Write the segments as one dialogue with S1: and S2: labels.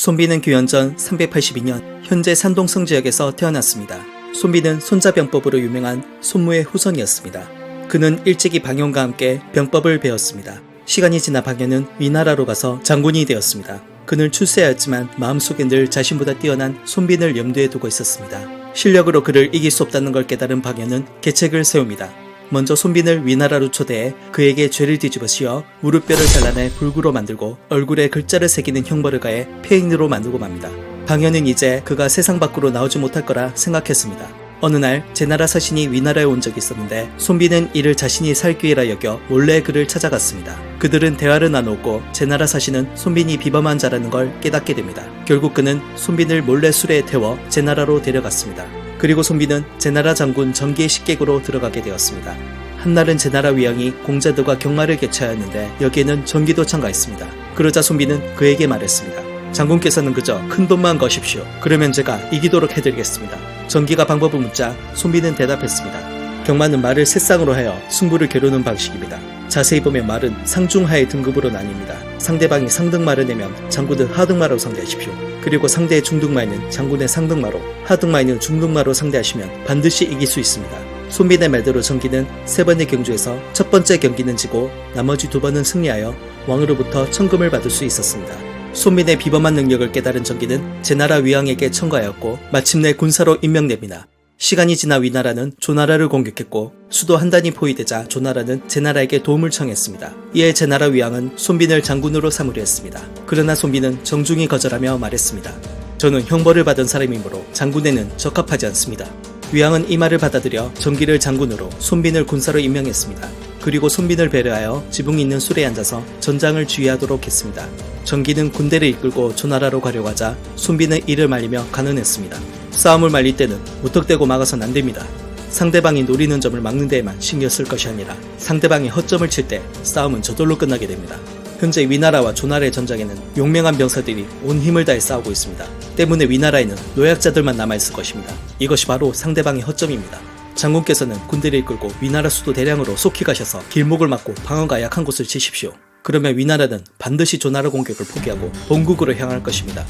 S1: 손비는 규현전 382년 현재 산동성 지역에서 태어났습니다. 손비는 손자병법으로 유명한 손무의 후손이었습니다. 그는 일찍이 방현과 함께 병법을 배웠습니다. 시간이 지나 방현은 위나라로 가서 장군이 되었습니다. 그는 출세하였지만 마음속에 늘 자신보다 뛰어난 손빈을 염두에 두고 있었습니다. 실력으로 그를 이길 수 없다는 걸 깨달은 방현은 계책을 세웁니다. 먼저 손빈을 위나라로 초대해 그에게 죄를 뒤집어 씌워 무릎뼈를 잘라내 불구로 만들고 얼굴에 글자를 새기는 형벌을 가해 폐인으로 만들고 맙니다. 방현은 이제 그가 세상 밖으로 나오지 못할 거라 생각했습니다. 어느 날 제나라 사신이 위나라에 온 적이 있었는데 손빈은 이를 자신이 살 기회라 여겨 몰래 그를 찾아갔습니다. 그들은 대화를 나누었고 제나라 사신은 손빈이 비범한 자라는 걸 깨닫게 됩니다. 결국 그는 손빈을 몰래 수레에 태워 제나라로 데려갔습니다. 그리고 손빈은 제나라 장군 정기의 식객으로 들어가게 되었습니다. 한날은 제나라 위왕이 공자들과 경마를 개최하였는데 여기에는 정기도 참가했습니다. 그러자 손빈은 그에게 말했습니다. 장군께서는 그저 큰돈만 거십시오. 그러면 제가 이기도록 해드리겠습니다. 정기가 방법을 묻자 손빈은 대답했습니다. 경마는 말을 새쌍으로 하여 승부를 겨루는 방식입니다. 자세히 보면 말은 상중하의 등급으로 나뉩니다. 상대방이 상등말을 내면 장군은 하등마로 상대하십시오. 그리고 상대의 중등마에는 장군의 상등마로, 하등마에는 중등마로 상대하시면 반드시 이길 수 있습니다. 손빈의 말대로 정기는 3번의 경주에서 첫 번째 경기는 지고 나머지 2번은 승리하여 왕으로부터 천금을 받을 수 있었습니다. 손빈의 비범한 능력을 깨달은 정기는 제나라 위왕에게 청가하였고 마침내 군사로 임명됩니다. 시간이 지나 위나라는 조나라를 공격했고 수도 한단이 포위되자 조나라는 제나라에게 도움을 청했습니다. 이에 제나라 위왕은 손빈을 장군으로 삼으려 했습니다. 그러나 손빈은 정중히 거절하며 말했습니다. 저는 형벌을 받은 사람이므로 장군에는 적합하지 않습니다. 위왕은 이 말을 받아들여 정기를 장군으로 손빈을 군사로 임명했습니다. 그리고 손빈을 배려하여 지붕이 있는 수레에 앉아서 전장을 지휘하도록 했습니다. 정기는 군대를 이끌고 조나라로 가려고 하자 손빈은 이를 말리며 간언했습니다. 싸움을 말릴 때는 무턱대고 막아선 안됩니다. 상대방이 노리는 점을 막는 데에만 신경 쓸 것이 아니라 상대방이 허점을 칠 때 싸움은 저절로 끝나게 됩니다. 현재 위나라와 조나라의 전장에는 용맹한 병사들이 온 힘을 다해 싸우고 있습니다. 때문에 위나라에는 노약자들만 남아있을 것입니다. 이것이 바로 상대방의 허점입니다. 장군께서는 군대를 이끌고 위나라 수도 대량으로 속히 가셔서 길목을 막고 방어가 약한 곳을 치십시오. 그러면 위나라는 반드시 조나라 공격을 포기하고 본국으로 향할 것입니다.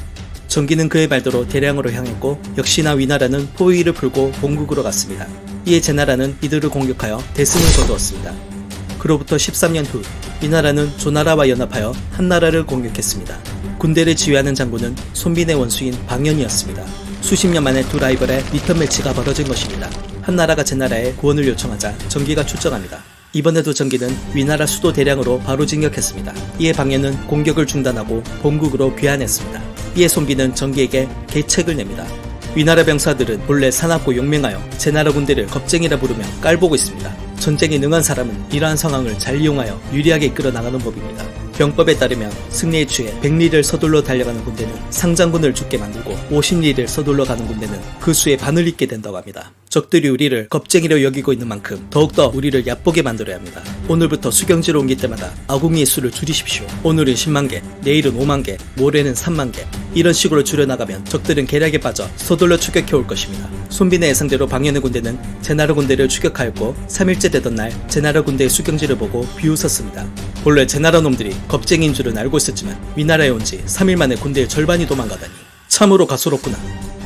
S1: 정기는 그의 말대로 대량으로 향했고 역시나 위나라는 포위를 풀고 본국으로 갔습니다. 이에 제나라는 이들을 공격하여 대승을 거두었습니다. 그로부터 13년 후 위나라는 조나라와 연합하여 한나라를 공격했습니다. 군대를 지휘하는 장군은 손빈의 원수인 방현이었습니다. 수십 년 만에 두 라이벌의 리턴 매치가 벌어진 것입니다. 한나라가 제나라에 구원을 요청하자 정기가 출정합니다. 이번에도 정기는 위나라 수도 대량으로 바로 진격했습니다. 이에 방현은 공격을 중단하고 본국으로 귀환했습니다. 이에 손빈은 정기에게 계책을 냅니다. 위나라 병사들은 본래 사납고 용맹하여 제나라 군대를 겁쟁이라 부르며 깔보고 있습니다. 전쟁에 능한 사람은 이러한 상황을 잘 이용하여 유리하게 이끌어 나가는 법입니다. 병법에 따르면 승리에 취해 100리를 서둘러 달려가는 군대는 상장군을 죽게 만들고 50리를 서둘러 가는 군대는 그 수의 반을 잇게 된다고 합니다. 적들이 우리를 겁쟁이로 여기고 있는 만큼 더욱더 우리를 얕보게 만들어야 합니다. 오늘부터 수경지로 옮길 때마다 아궁이의 수를 줄이십시오. 오늘은 10만개, 내일은 5만개, 모레는 3만개 이런 식으로 줄여나가면 적들은 계략에 빠져 서둘러 추격해올 것입니다. 손빈의 예상대로 방현의 군대는 제나라 군대를 추격하였고 3일째 되던 날 제나라 군대의 수경지를 보고 비웃었습니다. 본래 제나라 놈들이 겁쟁이인 줄은 알고 있었지만 위나라에 온 지 3일 만에 군대의 절반이 도망가다니 참으로 가소롭구나.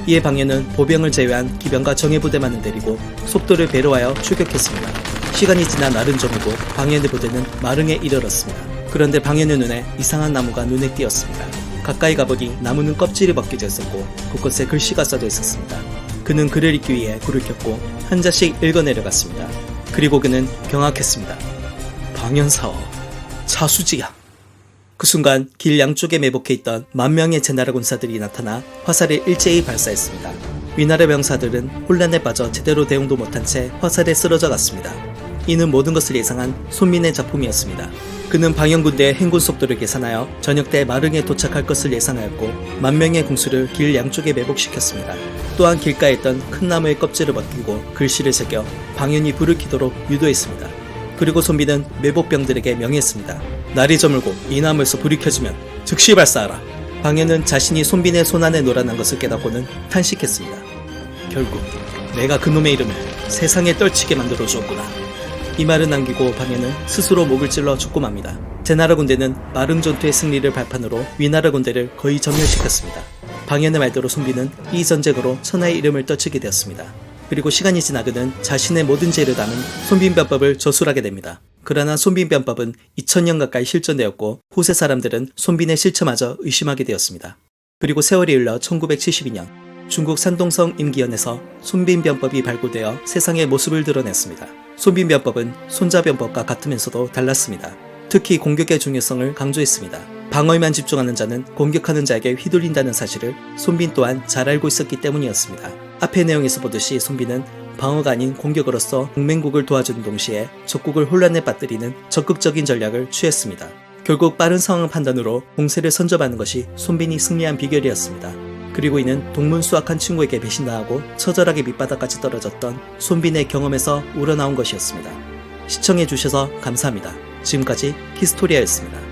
S1: 이에 방현은 보병을 제외한 기병과 정예부대만을 데리고 속도를 배려하여 출격했습니다. 시간이 지나 날은 저물고 방현의 부대는 마릉에 이르렀습니다. 그런데 방현의 눈에 이상한 나무가 눈에 띄었습니다. 가까이 가보니 나무는 껍질이 벗겨져 있었고 곳곳에 글씨가 써져 있었습니다. 그는 글을 읽기 위해 불을 켰고 한 자씩 읽어내려갔습니다. 그리고 그는 경악했습니다. 방현사어 자수지야. 그 순간 길 양쪽에 매복해 있던 만명의 제나라 군사들이 나타나 화살을 일제히 발사했습니다. 위나라 병사들은 혼란에 빠져 제대로 대응도 못한 채 화살에 쓰러져 갔습니다. 이는 모든 것을 예상한 손민의 작품이었습니다. 그는 방현 군대의 행군 속도를 계산하여 저녁 때 마릉에 도착할 것을 예상하였고 만명의 궁수를 길 양쪽에 매복시켰습니다. 또한 길가에 있던 큰 나무의 껍질을 벗기고 글씨를 새겨 방현이 불을 켜도록 유도했습니다. 그리고 손빈은 매복병들에게 명했습니다. 날이 저물고 이 나무에서 불이 켜지면 즉시 발사하라. 방현은 자신이 손빈의 손안에 놀아난 것을 깨닫고는 탄식했습니다. 결국 내가 그놈의 이름을 세상에 떨치게 만들어 주었구나. 이 말을 남기고 방현은 스스로 목을 찔러 죽고 맙니다. 제나라 군대는 마릉 전투의 승리를 발판으로 위나라 군대를 거의 전멸시켰습니다. 방연의 말대로 손비는 이 전쟁으로 천하의 이름을 떨치게 되었습니다. 그리고 시간이 지나 그는 자신의 모든 죄를 담은 손빈변법을 저술하게 됩니다. 그러나 손빈변법은 2000년 가까이 실존되었고 후세 사람들은 손빈의 실체마저 의심하게 되었습니다. 그리고 세월이 흘러 1972년 중국 산동성 임기연에서 손빈변법이 발굴되어 세상의 모습을 드러냈습니다. 손빈변법은 손자변법과 같으면서도 달랐습니다. 특히 공격의 중요성을 강조했습니다. 방어에만 집중하는 자는 공격하는 자에게 휘둘린다는 사실을 손빈 또한 잘 알고 있었기 때문이었습니다. 앞의 내용에서 보듯이 손빈은 방어가 아닌 공격으로서 동맹국을 도와주는 동시에 적국을 혼란에 빠뜨리는 적극적인 전략을 취했습니다. 결국 빠른 상황 판단으로 공세를 선점하는 것이 손빈이 승리한 비결이었습니다. 그리고 이는 동문수학한 친구에게 배신당하고 처절하게 밑바닥까지 떨어졌던 손빈의 경험에서 우러나온 것이었습니다. 시청해주셔서 감사합니다. 지금까지 히스토리아였습니다.